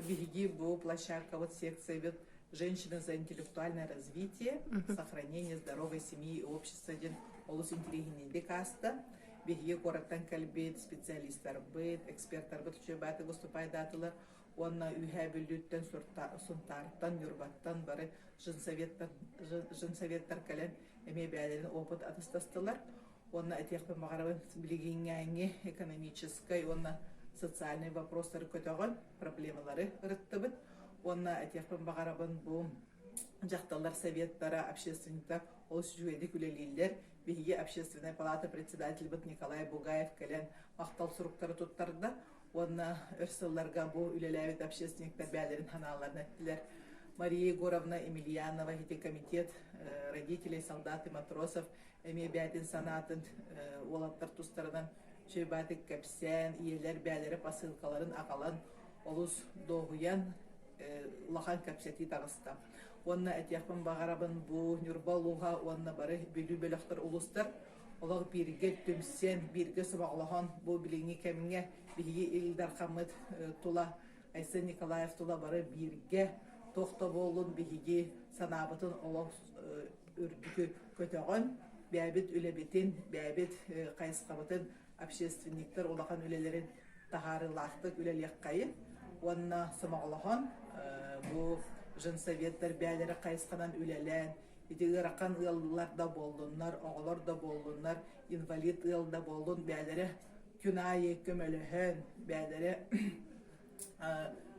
Беги бу площадка, вот секция вот женщины за интеллектуальное развитие, сохранение здоровой семьи и общества, ден олус интеллигентный каста. Беги коротан кальбит, специалисттар бит, эксперттар бит, чөбаты выступай датылар. Онна үйхәбілдіттен сұнтарттан, юрбаттан бары жын советтар кәлін әме бәлерін опыт атыстастылар. Онна әтеқпен мағарабын білігенге экономической, онна социальный вопростары көтіған проблемалары ұрыттыбыт. Онна әтеқпен мағарабын бұл жақталар советтары, общественниктар, ол жүйеді күлелейлер. Беге общественная палата председатель бит Николай Бугаев кәлін мақтал сұруқтары тұттарды. Онна өрсылларға бұл үлеләвет общественниктар бәлерін ханаларына әттілер. Мария Егоровна Емельянова, комитет родителей, солдат и матросов, әме бәдін санатын олаттар тұстарынан шөйбатық кәпсән, иелер бәлері посылкаларын ағалан олыс доғыян лахан кәпсәті тағыста. Онна әтияқпын бағарабын бұл нүрбалуға, онна бары бөлі-бөліқтір ұлыстар, олар бірге түмсен, бірге сұбағылаған бұл біліңі кәміңе бірге елдар қамыт тұла, Айсын Николаев тұла бары бірге тоқта болын бірге санабытын олар үрдігі көтіған, бәбіт үлебетін, бәбіт қайысқабытын общественниктер олақан үлелерін тағары лақтық үлелек қайын. Онна сұмағылаған бұл жын советтер бәлері қайысқанан үлелен, едегі раққан ұялылар да болдыңдар, оғылар да болдыңдар, инвалид ұял да болдың, бәлері күнайы көмөліхін, бәлері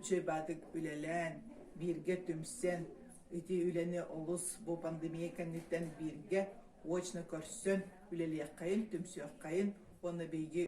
жөйбадық үлелен, бірге түмсен, үті үлені олыс бұл пандемия кәнеттен бірге очны көрсен, үлелек қайын, түмсек қайын, оны бейге